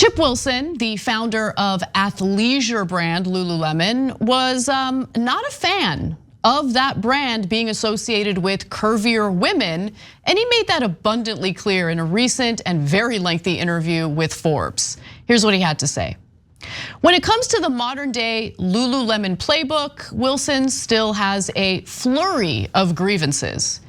Chip Wilson, the founder of athleisure brand Lululemon, was not a fan of that brand being associated with curvier women, and he made that abundantly clear in a recent and very lengthy interview with Forbes. Here's what he had to say. When it comes to the modern day Lululemon playbook, Wilson still has a flurry of grievances.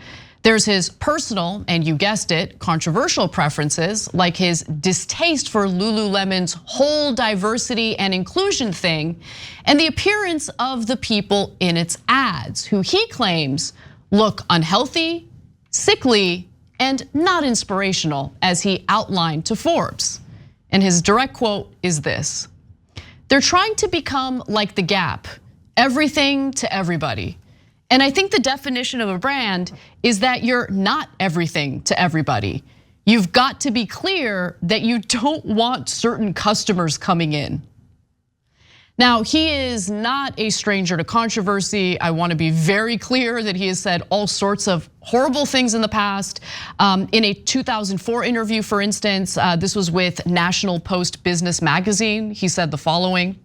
There's his personal, and you guessed it, controversial preferences, like his distaste for Lululemon's whole diversity and inclusion thing, and the appearance of the people in its ads, who he claims look unhealthy, sickly, and not inspirational, as he outlined to Forbes. And his direct quote is this: "They're trying to become like the Gap, everything to everybody. And I think the definition of a brand is that you're not everything to everybody. You've got to be clear that you don't want certain customers coming in." Now, he is not a stranger to controversy. I want to be very clear that he has said all sorts of horrible things in the past. In a 2004 interview, for instance, this was with National Post Business Magazine, he said the following: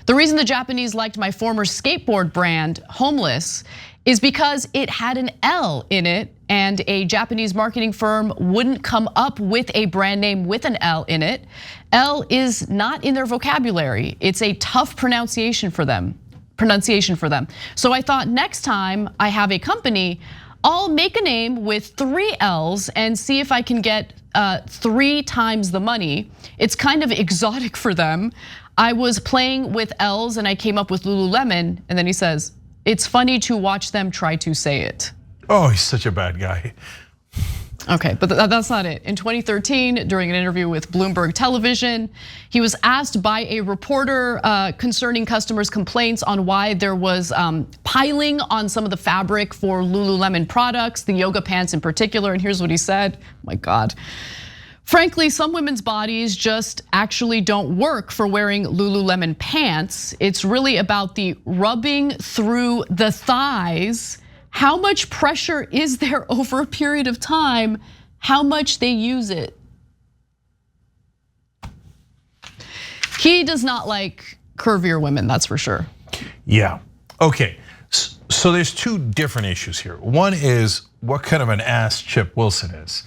"The reason the Japanese liked my former skateboard brand, Homeless, is because it had an L in it, and a Japanese marketing firm wouldn't come up with a brand name with an L in it. L is not in their vocabulary. It's a tough pronunciation for them. So I thought next time I have a company, I'll make a name with 3 L's and see if I can get 3 times the money. It's kind of exotic for them. I was playing with L's and I came up with Lululemon." And then he says, "It's funny to watch them try to say it." Oh, he's such a bad guy. Okay, but that's not it. In 2013, during an interview with Bloomberg Television, he was asked by a reporter concerning customers' complaints on why there was piling on some of the fabric for Lululemon products, the yoga pants in particular, and here's what he said. Oh my God. "Frankly, some women's bodies just actually don't work for wearing Lululemon pants. It's really about the rubbing through the thighs. How much pressure is there over a period of time? How much they use it?" He does not like curvier women, that's for sure. Yeah, okay, so there's 2 different issues here. One is what kind of an ass Chip Wilson is.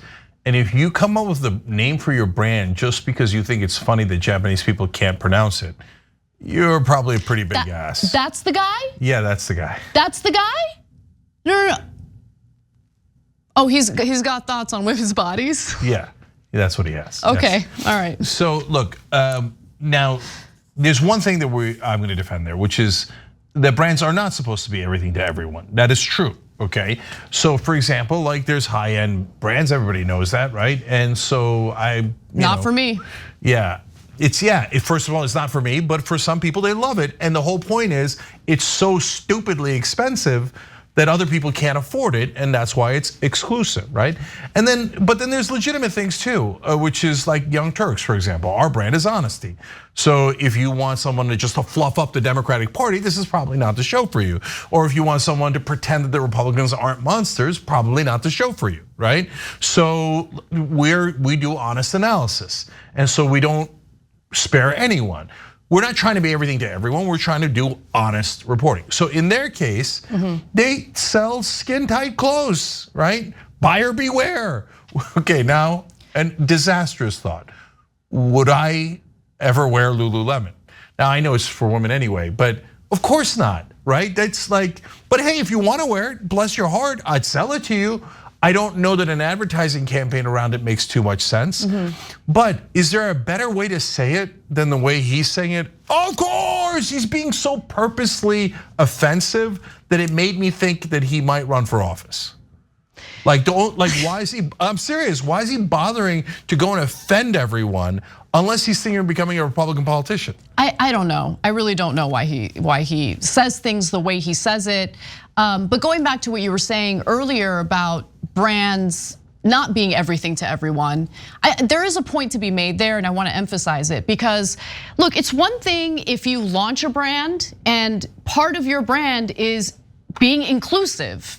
And if you come up with the name for your brand just because you think it's funny that Japanese people can't pronounce it, you're probably a pretty big ass. That's the guy? Yeah, that's the guy. That's the guy? No. Oh, he's got thoughts on women's bodies? Yeah, that's what he has. Okay, all right. So look, now there's one thing that I'm gonna defend there, which is that brands are not supposed to be everything to everyone. That is true. Okay, so for example, like there's high-end brands, everybody knows that, right? And so not for me. Yeah, first of all, it's not for me, but for some people they love it. And the whole point is it's so stupidly expensive that other people can't afford it, and that's why it's exclusive, right? But then there's legitimate things too, which is like Young Turks, for example. Our brand is honesty. So if you want someone to just fluff up the Democratic Party, this is probably not the show for you. Or if you want someone to pretend that the Republicans aren't monsters, probably not the show for you, right? So we do honest analysis, and so we don't spare anyone. We're not trying to be everything to everyone. We're trying to do honest reporting. So in their case, they sell skin tight clothes, right? Buyer beware. Okay, now, a disastrous thought. Would I ever wear Lululemon? Now I know it's for women anyway, but of course not, right? That's like, but hey, if you want to wear it, bless your heart, I'd sell it to you. I don't know that an advertising campaign around it makes too much sense. But is there a better way to say it than the way he's saying it? Of course, he's being so purposely offensive that it made me think that he might run for office. Why is he, I'm serious, why is he bothering to go and offend everyone unless he's thinking of becoming a Republican politician? I don't know, I really don't know why he says things the way he says it. But going back to what you were saying earlier about brands not being everything to everyone, there is a point to be made there, and I want to emphasize it because, look, it's one thing if you launch a brand and part of your brand is being inclusive.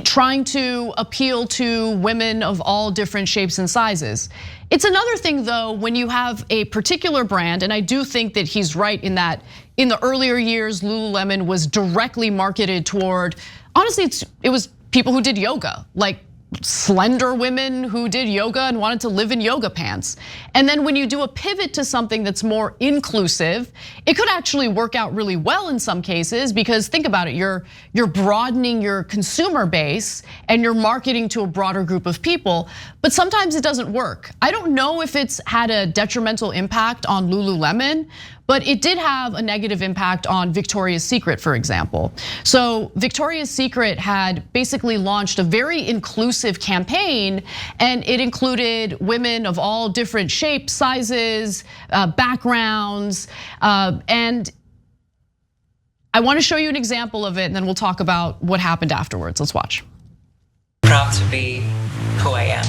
trying to appeal to women of all different shapes and sizes. It's another thing though, when you have a particular brand, and I do think that he's right in that in the earlier years, Lululemon was directly marketed toward, honestly, it was people who did yoga, like slender women who did yoga and wanted to live in yoga pants. And then when you do a pivot to something that's more inclusive, it could actually work out really well in some cases, because think about it, you're broadening your consumer base and you're marketing to a broader group of people, but sometimes it doesn't work. I don't know if it's had a detrimental impact on Lululemon, but it did have a negative impact on Victoria's Secret, for example. So Victoria's Secret had basically launched a very inclusive campaign, and it included women of all different shapes, sizes, backgrounds, and I want to show you an example of it, and then we'll talk about what happened afterwards. Let's watch. Proud to be who I am.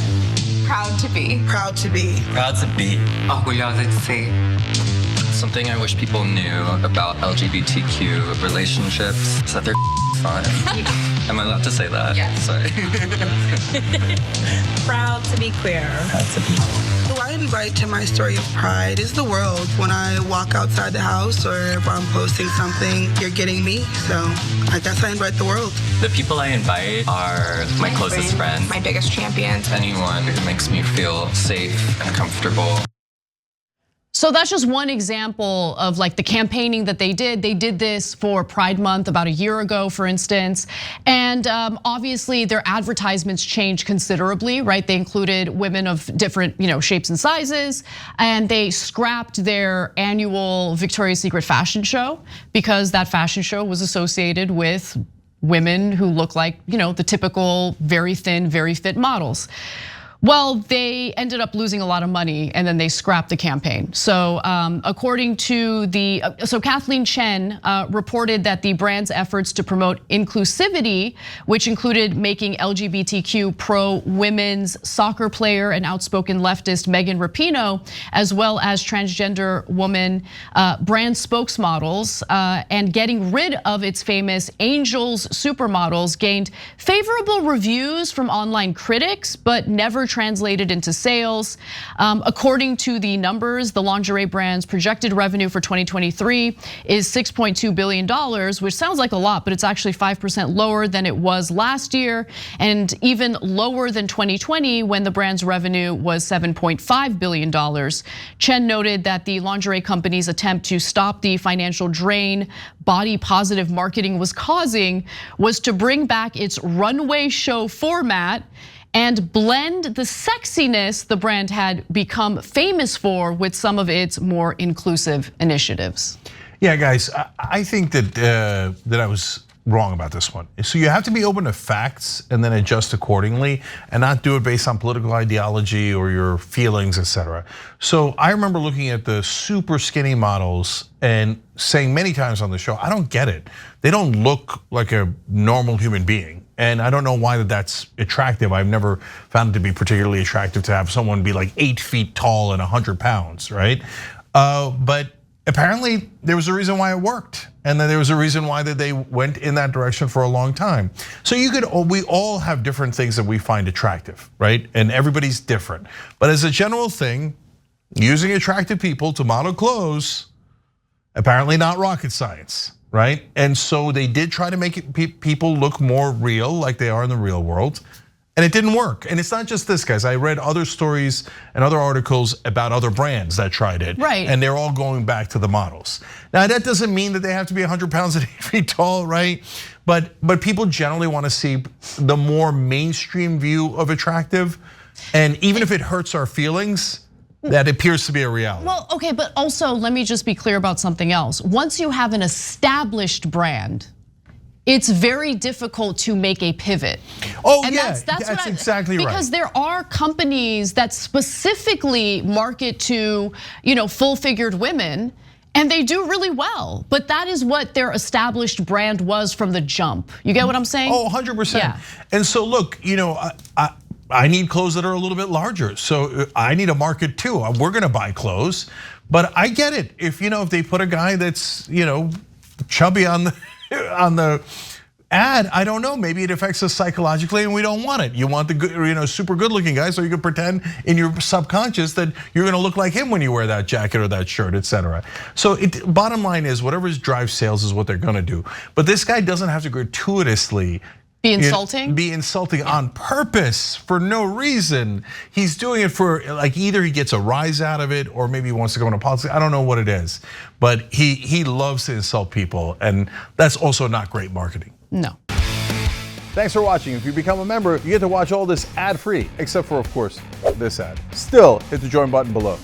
Proud to be. Proud to be. Proud to be. Orgulhosa de ser. Something I wish people knew about LGBTQ relationships is that they're fine. Am I allowed to say that? Yes. Sorry. Proud to be queer. Proud to be. Who I invite to my story of pride is the world. When I walk outside the house or if I'm posting something, you're getting me. So I guess I invite the world. The people I invite are my closest friends. My biggest champions. Anyone who makes me feel safe and comfortable. So that's just one example of like the campaigning that they did. They did this for Pride Month about a year ago, for instance. And obviously their advertisements changed considerably, right? They included women of different shapes and sizes, and they scrapped their annual Victoria's Secret fashion show because that fashion show was associated with women who look like the typical very thin, very fit models. Well, they ended up losing a lot of money, and then they scrapped the campaign. So according to Kathleen Chen reported that the brand's efforts to promote inclusivity, which included making LGBTQ pro women's soccer player and outspoken leftist Megan Rapinoe, as well as transgender woman brand spokesmodels, and getting rid of its famous Angels supermodels, gained favorable reviews from online critics, but never translated into sales. According to the numbers, the lingerie brand's projected revenue for 2023 is $6.2 billion, which sounds like a lot, but it's actually 5% lower than it was last year, and even lower than 2020 when the brand's revenue was $7.5 billion. Chen noted that the lingerie company's attempt to stop the financial drain body positive marketing was causing was to bring back its runway show format and blend the sexiness the brand had become famous for with some of its more inclusive initiatives. Yeah, guys, I think that I was wrong about this one. So you have to be open to facts and then adjust accordingly, and not do it based on political ideology or your feelings, etc. So I remember looking at the super skinny models and saying many times on the show, I don't get it. They don't look like a normal human being. And I don't know why that's attractive. I've never found it to be particularly attractive to have someone be like 8 feet tall and 100 pounds, right? But apparently there was a reason why it worked. And then there was a reason why that they went in that direction for a long time. So we all have different things that we find attractive, right? And everybody's different. But as a general thing, using attractive people to model clothes, apparently not rocket science. Right? And so they did try to make people look more real, like they are in the real world, and it didn't work. And it's not just this, guys. I read other stories and other articles about other brands that tried it, right? And they're all going back to the models. Now that doesn't mean that they have to be 100 pounds and 8 feet tall, right? But people generally want to see the more mainstream view of attractive, and even if it hurts our feelings, that appears to be a reality. Well, okay, but also let me just be clear about something else. Once you have an established brand, it's very difficult to make a pivot. Oh, and yeah, that's exactly right. Because there are companies that specifically market to, full-figured women, and they do really well. But that is what their established brand was from the jump. You get what I'm saying? Oh, 100%. Yeah. And so look, I need clothes that are a little bit larger, so I need a market too. We're gonna buy clothes, but I get it. If they put a guy that's chubby on the ad, I don't know, maybe it affects us psychologically and we don't want it. You want the good, super good looking guy so you can pretend in your subconscious that you're gonna look like him when you wear that jacket or that shirt, etc. So bottom line is whatever drives sales is what they're gonna do. But this guy doesn't have to gratuitously be insulting? Be insulting on purpose for no reason. He's doing it for like either he gets a rise out of it or maybe he wants to go into politics. I don't know what it is, but he loves to insult people, and that's also not great marketing. No. Thanks for watching. If you become a member, you get to watch all this ad-free, except for, of course, this ad. Still, hit the join button below.